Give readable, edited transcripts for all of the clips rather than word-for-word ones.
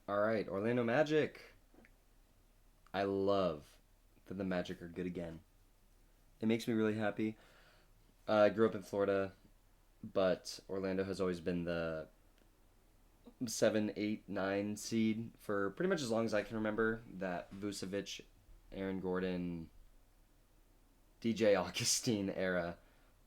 All right, Orlando Magic. I love that the Magic are good again. It makes me really happy. I grew up in Florida, but Orlando has always been the 7, 8, 9 seed for pretty much as long as I can remember. That Vucevic, Aaron Gordon, DJ Augustine era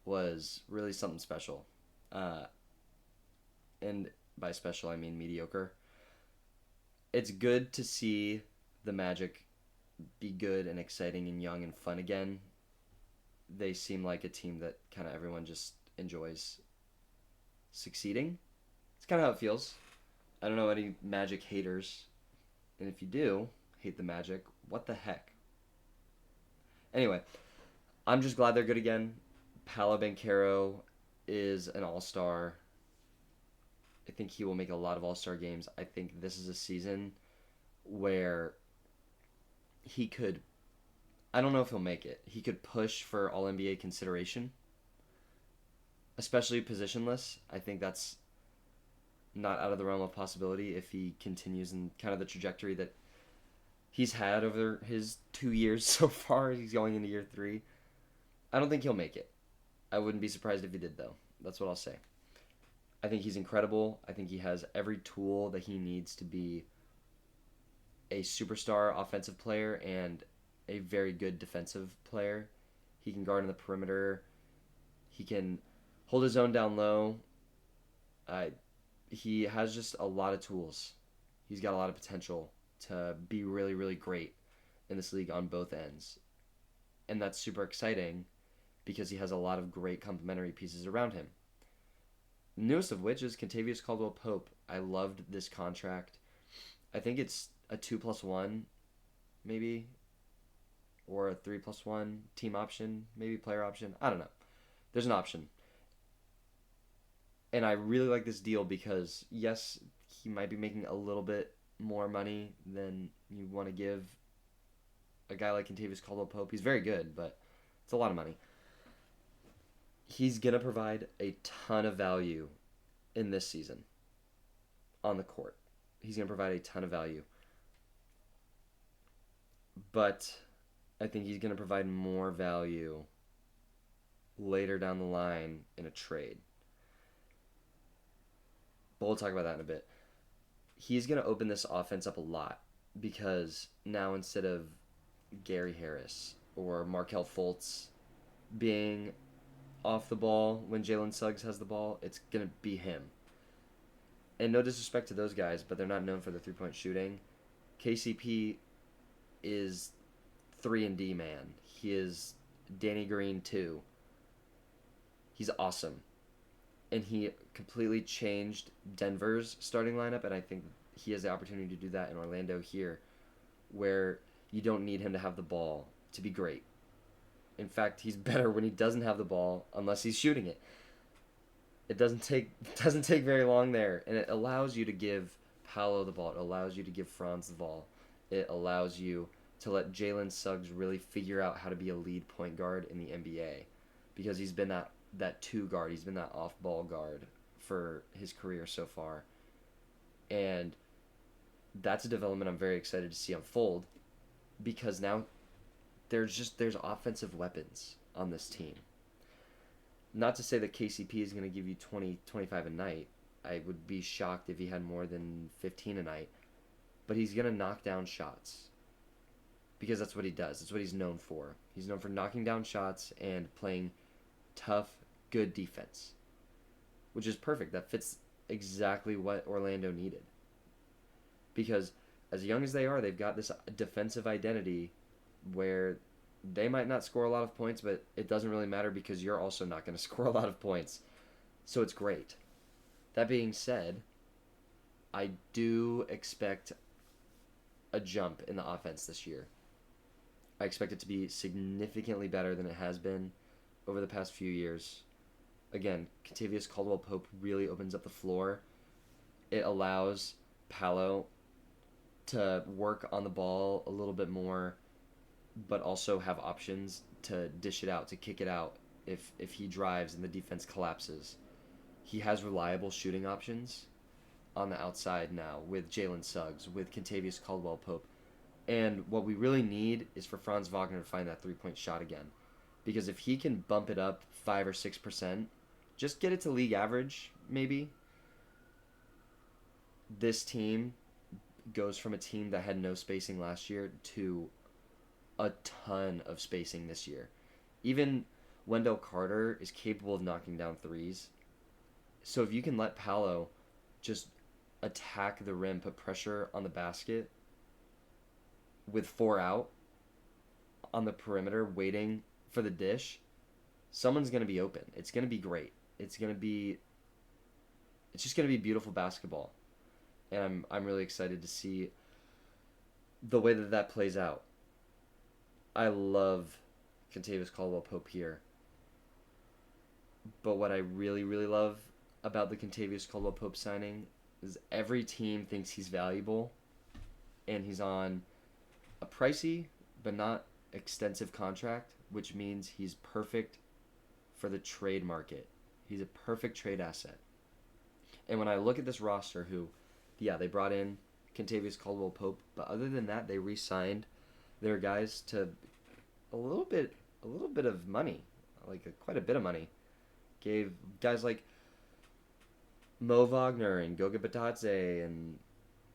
was really something special. Uh, and by special, I mean mediocre. It's good to see the Magic be good and exciting and young and fun again. They seem like a team that kind of everyone just enjoys succeeding. It's kind of how it feels. I don't know any Magic haters, and if you do hate the Magic, what the heck? Anyway, I'm just glad they're good again. Paolo Banchero is an all-star. I think he will make a lot of all-star games. I think this is a season where he could, I don't know if he'll make it. He could push for all NBA consideration, especially positionless. I think that's not out of the realm of possibility if he continues in kind of the trajectory that he's had over his 2 years so far. He's going into year three. I don't think he'll make it. I wouldn't be surprised if he did, though. That's what I'll say. I think he's incredible. I think he has every tool that he needs to be a superstar offensive player and a very good defensive player. He can guard in the perimeter. He can hold his own down low. Uh, he has just a lot of tools. He's got a lot of potential to be really, really great in this league on both ends. And that's super exciting because he has a lot of great complementary pieces around him. The newest of which is Kentavious Caldwell Pope. I loved this contract. I think it's a 2+1, maybe, or a 3+1 team option, maybe player option. I don't know. There's an option. And I really like this deal because, yes, he might be making a little bit more money than you want to give a guy like Kentavious Caldwell Pope. He's very good, but it's a lot of money. He's going to provide a ton of value in this season on the court. He's going to provide a ton of value. But I think he's going to provide more value later down the line in a trade. But we'll talk about that in a bit. He's going to open this offense up a lot because now instead of Gary Harris or Markelle Fultz being off the ball when Jalen Suggs has the ball, it's going to be him. And no disrespect to those guys, but they're not known for their three-point shooting. KCP is 3-and-D man. He is Danny Green 2. He's awesome. And he completely changed Denver's starting lineup, and I think he has the opportunity to do that in Orlando here, where you don't need him to have the ball to be great. In fact, he's better when he doesn't have the ball unless he's shooting it. It doesn't take very long there, and it allows you to give Paolo the ball. It allows you to give Franz the ball. It allows you to let Jalen Suggs really figure out how to be a lead point guard in the NBA, because he's been that two guard. He's been that off ball guard for his career so far, and that's a development I'm very excited to see unfold, because now there's offensive weapons on this team. Not to say that KCP is going to give you 20, 25 a night. I would be shocked if he had more than 15 a night. But he's going to knock down shots. Because that's what he does. That's what he's known for. He's known for knocking down shots and playing tough, good defense. Which is perfect. That fits exactly what Orlando needed. Because as young as they are, they've got this defensive identity where they might not score a lot of points, but it doesn't really matter because you're also not going to score a lot of points. So it's great. That being said, I do expect a jump in the offense this year. I expect it to be significantly better than it has been over the past few years. Again, Kentavious Caldwell Pope really opens up the floor. It allows Paolo to work on the ball a little bit more, but also have options to dish it out, to kick it out if he drives and the defense collapses. He has reliable shooting options on the outside now with Jalen Suggs, with Kentavious Caldwell-Pope. And what we really need is for Franz Wagner to find that three-point shot again. Because if he can bump it up 5 or 6%, just get it to league average, maybe, this team goes from a team that had no spacing last year to a ton of spacing this year. Even Wendell Carter is capable of knocking down threes. So if you can let Paolo just attack the rim, put pressure on the basket with 4 out on the perimeter waiting for the dish, someone's going to be open. It's going to be great. It's just going to be beautiful basketball. And I'm really excited to see the way that plays out. I love Kentavious Caldwell-Pope here. But what I really, really love about the Kentavious Caldwell-Pope signing is every team thinks he's valuable, and he's on a pricey but not extensive contract, which means he's perfect for the trade market. He's a perfect trade asset. And when I look at this roster, they brought in Kentavious Caldwell-Pope, but other than that, they re-signed their guys to a little bit of money, quite a bit of money. Gave guys like Mo Wagner and Goga Batadze and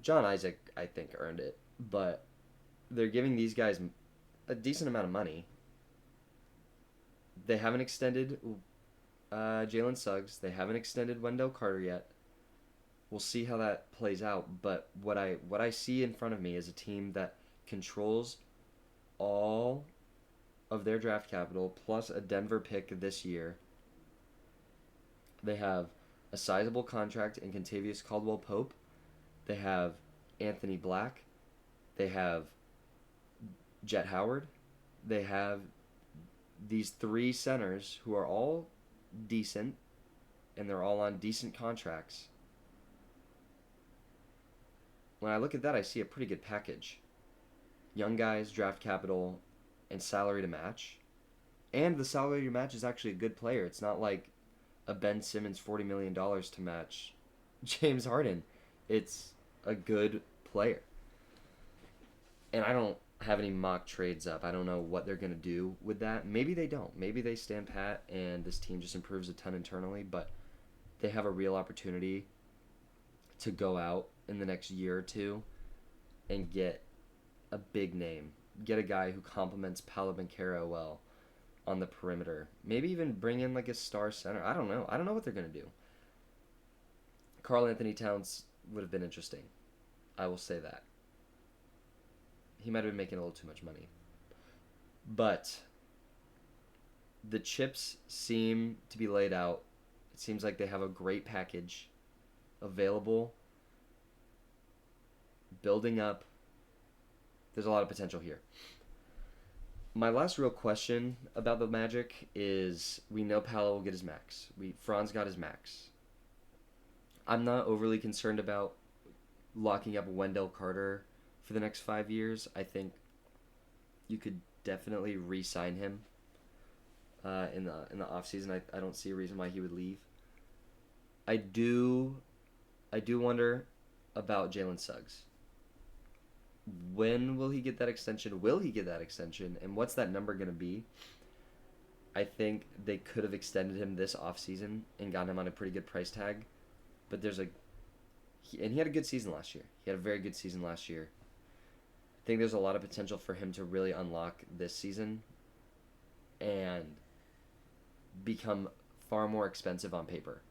John Isaac, I think, earned it, but they're giving these guys a decent amount of money. They haven't extended Jalen Suggs. They haven't extended Wendell Carter yet. We'll see how that plays out. But what I see in front of me is a team that controls all of their draft capital plus a Denver pick this year. They have a sizable contract in Kentavious Caldwell-Pope. They have Anthony Black. They have Jet Howard. They have these 3 centers who are all decent, and they're all on decent contracts. When I look at that, I see a pretty good package. Young guys, draft capital, and salary to match. And the salary to match is actually a good player. It's not like a Ben Simmons $40 million to match James Harden. It's a good player. And I don't have any mock trades up. I don't know what they're going to do with that. Maybe they don't. Maybe they stand pat and this team just improves a ton internally, but they have a real opportunity to go out in the next year or two and get a big name. Get a guy who complements Paolo Banchero well on the perimeter. Maybe even bring in a star center. I don't know. I don't know what they're going to do. Karl Anthony Towns would have been interesting. I will say that. He might have been making a little too much money. But the chips seem to be laid out. It seems like they have a great package available, building up. There's a lot of potential here. My last real question about the Magic is, we know Paolo will get his max. Franz got his max. I'm not overly concerned about locking up Wendell Carter for the next 5 years. I think you could definitely re-sign him in the offseason. I don't see a reason why he would leave. I do wonder about Jalen Suggs. When will he get that extension? Will he get that extension? And what's that number going to be? I think they could have extended him this offseason and gotten him on a pretty good price tag. But he had a good season last year. He had a very good season last year. I think there's a lot of potential for him to really unlock this season and become far more expensive on paper.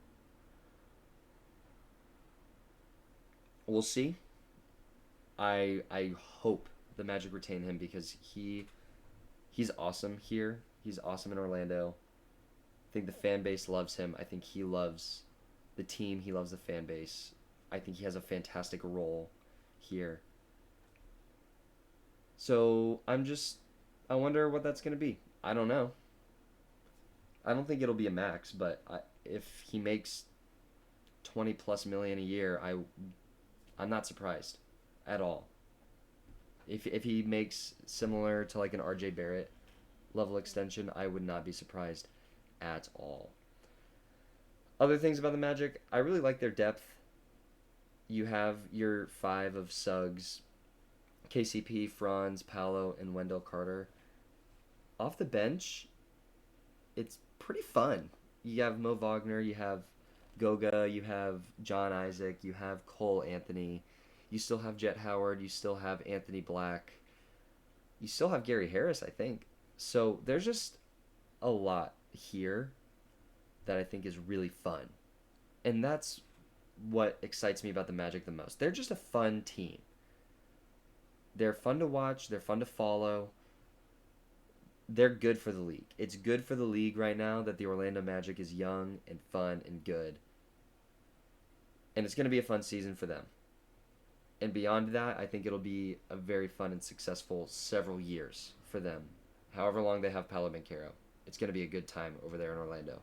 We'll see. I hope the Magic retain him because he's awesome here. He's awesome in Orlando. I think the fan base loves him. I think he loves the team. He loves the fan base. I think he has a fantastic role here. So I wonder what that's going to be. I don't know. I don't think it'll be a max, but if he makes $20+ million a year, I'm not surprised at all. If he makes similar to an RJ Barrett level extension, I would not be surprised at all. Other things about the Magic, I really like their depth. You have your five of Suggs, KCP, Franz, Paolo, and Wendell Carter. Off the bench, it's pretty fun. You have Mo Wagner, you have Goga, you have John Isaac, you have Cole Anthony, you still have Jet Howard, you still have Anthony Black, you still have Gary Harris, I think. So there's just a lot here that I think is really fun. And that's what excites me about the Magic the most. They're just a fun team. They're fun to watch, they're fun to follow. They're good for the league. It's good for the league right now that the Orlando Magic is young and fun and good. And it's going to be a fun season for them. And beyond that, I think it'll be a very fun and successful several years for them. However long they have Paolo Banchero, it's going to be a good time over there in Orlando.